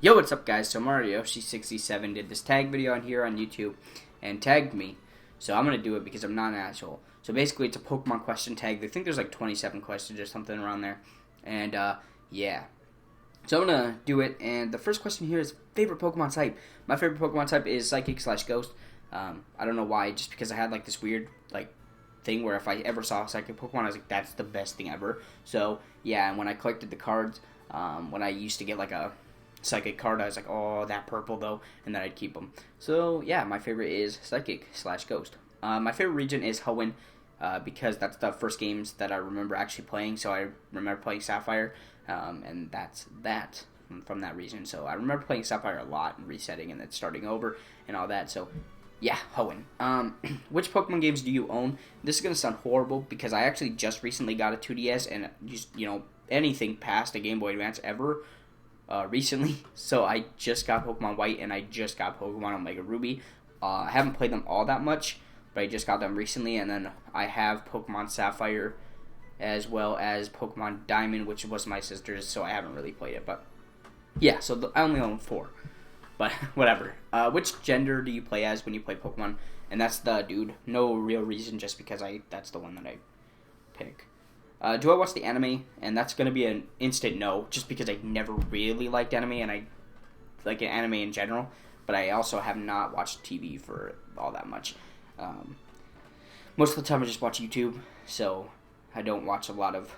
Yo, what's up, guys? So MarioYoshi67 did this tag video on here on YouTube and tagged me. So I'm going to do it because I'm not an asshole. So basically, it's a Pokemon question tag. They think there's like 27 questions or something around there. And, yeah. So I'm going to do it. And the first question here is favorite Pokemon type. My favorite Pokemon type is Psychic/Ghost. I don't know why. Just because I had like this weird like thing where if I ever saw a Psychic Pokemon, I was like, that's the best thing ever. So, yeah. And when I collected the cards, when I used to get like a Psychic card, I was like, oh, that purple though, and then I'd keep them. So yeah, my favorite is Psychic/Ghost. My favorite region is Hoenn, because that's the first games that I remember actually playing. So I remember playing Sapphire, and that's that from that region. So I remember playing Sapphire a lot and resetting and then starting over and all that. So yeah, Hoenn. Which Pokemon games do you own? This is gonna sound horrible because I actually just recently got a 2DS and just anything past a Game Boy Advance ever. Recently, so I just got Pokemon White and I just got Pokemon Omega Ruby. I haven't played them all that much, but I just got them recently, and then I have Pokemon Sapphire as well as Pokemon Diamond, which was my sister's, so I haven't really played it, but yeah, so I only own 4, but whatever. Which gender do you play as when you play Pokemon? And that's the dude. No real reason, just because that's the one that I pick. Do I watch the anime? And that's going to be an instant no, just because I never really liked anime, and I like anime in general, but I also have not watched TV for all that much. Most of the time I just watch YouTube, so I don't watch a lot of,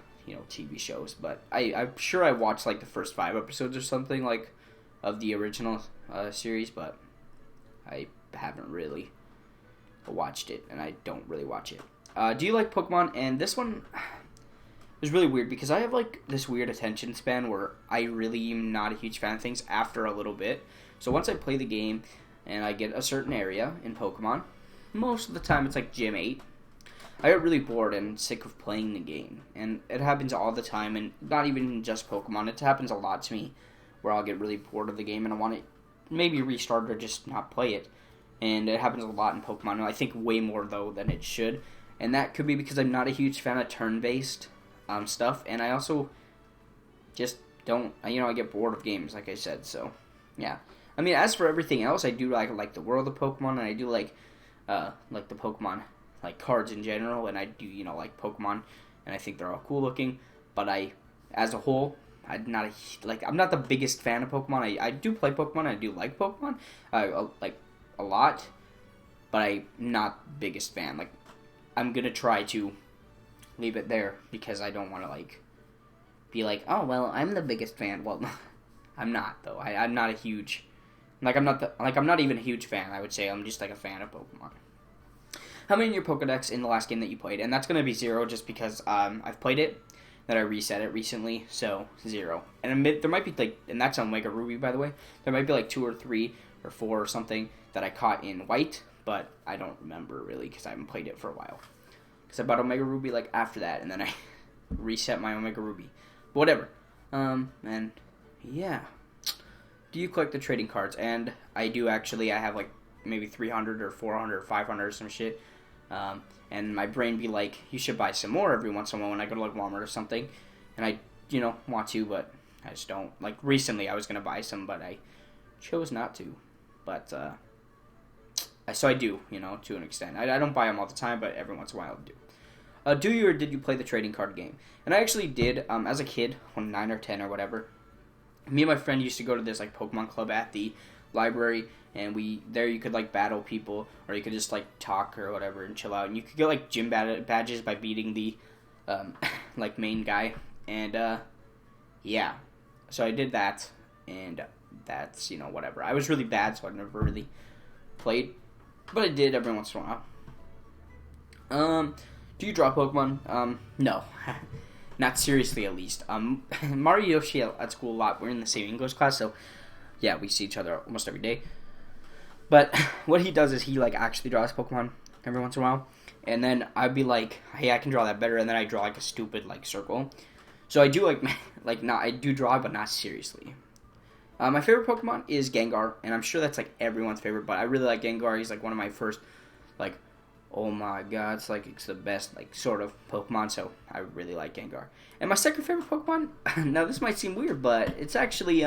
TV shows, but I'm sure I watched like the first 5 episodes or something like of the original series, but I haven't really watched it, and I don't really watch it. Do you like Pokemon? And this one it's really weird because I have like this weird attention span where I really am not a huge fan of things after a little bit. So once I play the game and I get a certain area in Pokemon, most of the time it's like Gym 8, I get really bored and sick of playing the game. And it happens all the time, and not even just Pokemon. It happens a lot to me where I'll get really bored of the game and I want to maybe restart or just not play it. And it happens a lot in Pokemon. I think way more though than it should. And that could be because I'm not a huge fan of turn-based stuff, and I also just don't, I get bored of games, like I said, so, yeah. I mean, as for everything else, I do like the world of Pokemon, and I do like the Pokemon, like, cards in general, and I do, like Pokemon, and I think they're all cool looking, but as a whole, I'm not the biggest fan of Pokemon. I do play Pokemon, I do like Pokemon, like, a lot, but I'm not the biggest fan. Like, I'm gonna try to leave it there because I don't want to be like, oh well, I'm the biggest fan. Well, I'm not though. I'm not a huge, I'm not even a huge fan. I would say I'm just like a fan of Pokemon. How many in your Pokedex in the last game that you played? And that's gonna be 0, just because I've played it, that I reset it recently, so 0. And there might be and that's on Omega Ruby, by the way. There might be like 2 or 3 or 4 or something that I caught in White, but I don't remember really because I haven't played it for a while. Because I bought Omega Ruby after that, and then I reset my Omega Ruby. But whatever. And yeah. Do you collect the trading cards? And I do actually. I have maybe 300 or 400 or 500 or some shit. And my brain be like, you should buy some more every once in a while when I go to Walmart or something. And I, want to, but I just don't. Like recently I was going to buy some, but I chose not to. But, so I do, to an extent. I don't buy them all the time, but every once in a while I do. Do you or did you play the trading card game? And I actually did, as a kid, when 9 or 10 or whatever. Me and my friend used to go to this Pokemon club at the library, and there you could battle people, or you could just talk or whatever and chill out. And you could get gym badges by beating the main guy. And yeah, so I did that, and that's whatever. I was really bad, so I never really played. But I did every once in a while. Do you draw Pokemon? No. Not seriously, at least. Mario Yoshi at school a lot. We're in the same English class, so yeah, we see each other almost every day. But what he does is he actually draws Pokemon every once in a while. And then I'd be like, hey, I can draw that better. And then I draw a stupid circle. So I do I do draw, but not seriously. My favorite Pokemon is Gengar, and I'm sure that's everyone's favorite, but I really like Gengar. He's one of my first oh my god, it's the best sort of Pokemon, so I really like Gengar. And my second favorite Pokemon, now this might seem weird, but it's actually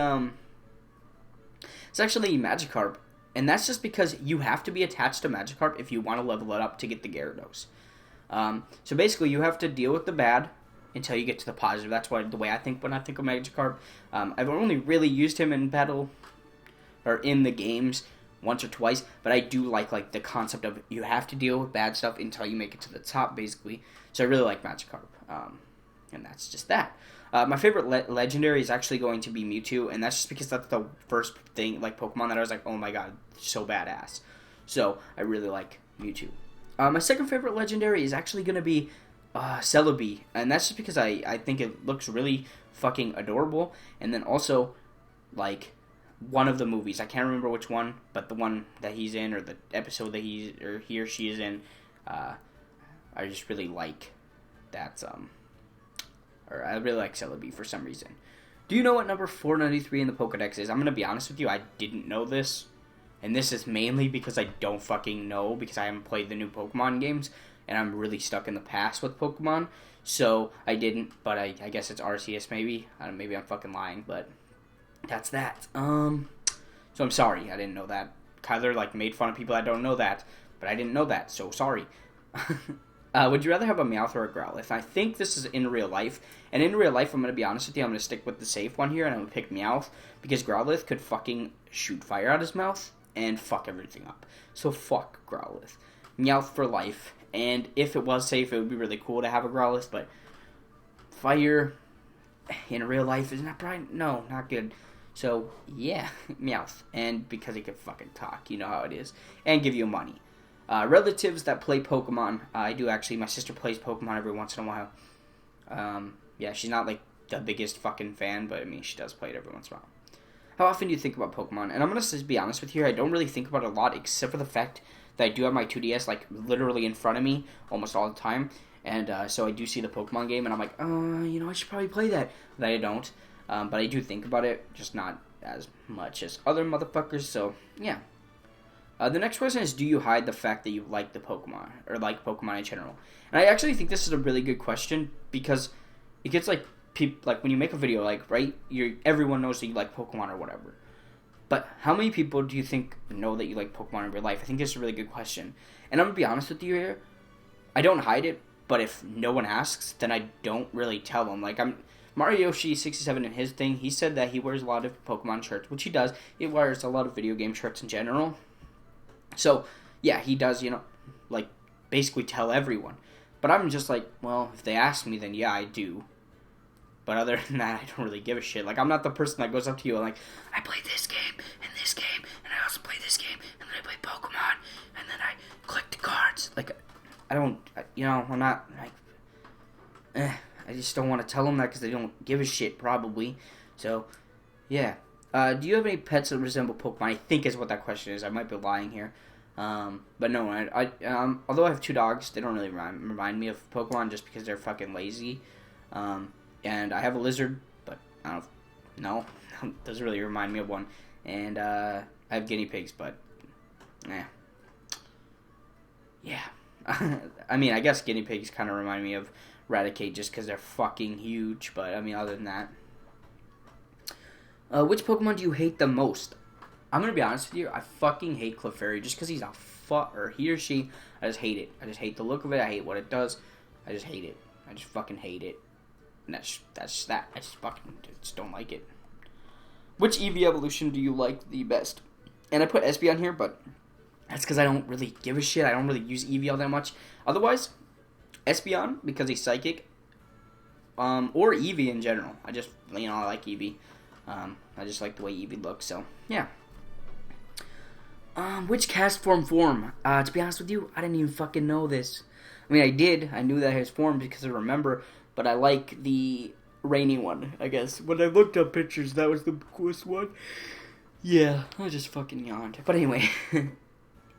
It's actually Magikarp, and that's just because you have to be attached to Magikarp if you want to level it up to get the Gyarados. So basically, you have to deal with the bad until you get to the positive. That's the way I think when I think of Magikarp. I've only really used him in battle, or in the games, once or twice, but I do like the concept of you have to deal with bad stuff until you make it to the top, basically. So I really like Magikarp, and that's just that. My favorite legendary is actually going to be Mewtwo, and that's just because that's the first thing, like, Pokemon that I was like, oh my god, so badass. So I really like Mewtwo. My second favorite legendary is actually going to be Celebi, and that's just because I think it looks really fucking adorable, and then also, like, one of the movies, I can't remember which one, but the one that he's in, or the episode that he or she is in, I just really like that, or I really like Celebi for some reason. Do you know what number 493 in the Pokedex is? I'm going to be honest with you, I didn't know this. And this is mainly because I don't fucking know, because I haven't played the new Pokemon games, and I'm really stuck in the past with Pokemon. So I didn't, but I guess it's Arceus maybe. Maybe I'm fucking lying, but that's that. So I'm sorry, I didn't know that. Kyler, like, made fun of people that don't know that, but I didn't know that, so sorry. Would you rather have a Meowth or a Growlithe? I think this is in real life, and in real life, I'm going to be honest with you, I'm going to stick with the safe one here, and I'm going to pick Meowth, because Growlithe could fucking shoot fire out his mouth and fuck everything up. So fuck Growlithe. Meowth for life, and if it was safe, it would be really cool to have a Growlithe, but fire in real life is not probably, no, not good. So, yeah, Meowth, and because he can fucking talk, you know how it is, and give you money. Relatives that play Pokemon, I do actually, my sister plays Pokemon every once in a while. Yeah, she's not like the biggest fucking fan, but I mean, she does play it every once in a while. How often do you think about Pokemon? And I'm going to be honest with you, I don't really think about it a lot, except for the fact that I do have my 2DS, like, literally in front of me almost all the time. And so I do see the Pokemon game, and I'm like, I should probably play that. But I don't. But I do think about it, just not as much as other motherfuckers, so, yeah. The next question is, do you hide the fact that you like the Pokemon, or like Pokemon in general? And I actually think this is a really good question, because it gets, like, like, when you make a video, like, right, everyone knows that you like Pokemon or whatever. But how many people do you think know that you like Pokemon in real life? I think this is a really good question. And I'm going to be honest with you here, I don't hide it, but if no one asks, then I don't really tell them. Like, MarioYoshi67 in his thing, he said that he wears a lot of Pokemon shirts, which he does. He wears a lot of video game shirts in general. So, yeah, he does, like, basically tell everyone. But I'm just like, well, if they ask me, then yeah, I do. But other than that, I don't really give a shit. Like, I'm not the person that goes up to you and like, I play this game, and I also play this game, and then I play Pokemon, and then I collect the cards. Like, I don't, I'm not, like, I just don't want to tell them that because they don't give a shit, probably. So, yeah. Do you have any pets that resemble Pokemon? I think is what that question is. I might be lying here. But no, although I have 2 dogs, they don't really remind me of Pokemon just because they're fucking lazy. And I have a lizard, but I don't know. Doesn't really remind me of one. And I have guinea pigs, but yeah. I mean, I guess guinea pigs kind of remind me of Raticate just because they're fucking huge. But I mean, other than that, which Pokemon do you hate the most? I'm gonna be honest with you. I fucking hate Clefairy just because he's a or he or she. I just hate it. I just hate the look of it. I hate what it does. I just hate it. I just fucking hate it. And that's that. I just fucking don't like it. Which Eevee evolution do you like the best? And I put Espeon here, but that's because I don't really give a shit. I don't really use Eevee all that much. Otherwise, Espeon, because he's psychic, or Eevee in general. I just, I like Eevee. I just like the way Eevee looks, so, yeah. Which cast form? To be honest with you, I didn't even fucking know this. I mean, I did. I knew that his form because I remember, but I like the rainy one, I guess. When I looked up pictures, that was the coolest one. Yeah, I just fucking yawned. But anyway,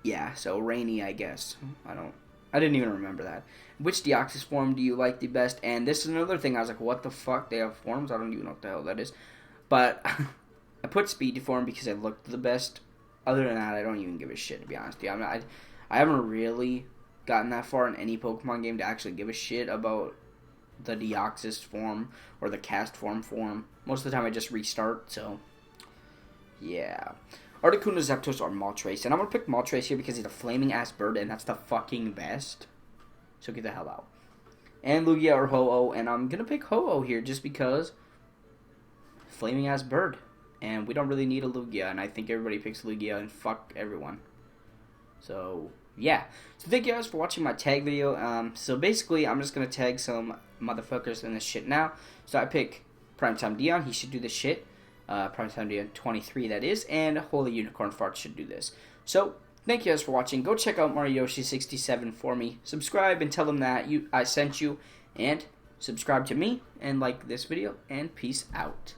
yeah, so rainy, I guess. I didn't even remember that. Which Deoxys form do you like the best? And this is another thing, I was like, what the fuck? They have forms? I don't even know what the hell that is. But I put Speed form because it looked the best. Other than that, I don't even give a shit, to be honest with you. I haven't really gotten that far in any Pokemon game to actually give a shit about the Deoxys form or the cast form. Most of the time I just restart, so Yeah. Articuno, Zapdos, or Moltres. And I'm going to pick Moltres here because he's a flaming-ass bird, and that's the fucking best. So get the hell out. And Lugia or Ho-Oh, and I'm going to pick Ho-Oh here just because flaming-ass bird. And we don't really need a Lugia, and I think everybody picks Lugia, and fuck everyone. So, yeah. So thank you guys for watching my tag video. So basically, I'm just going to tag some motherfuckers in this shit now. So I pick Primetime Dion. He should do this shit. Primetime Dion 23, that is. And Holy Unicorn Fart should do this. So, thank you guys for watching. Go check out MarioYoshi67 for me. Subscribe and tell them that I sent you. And subscribe to me and like this video. And peace out.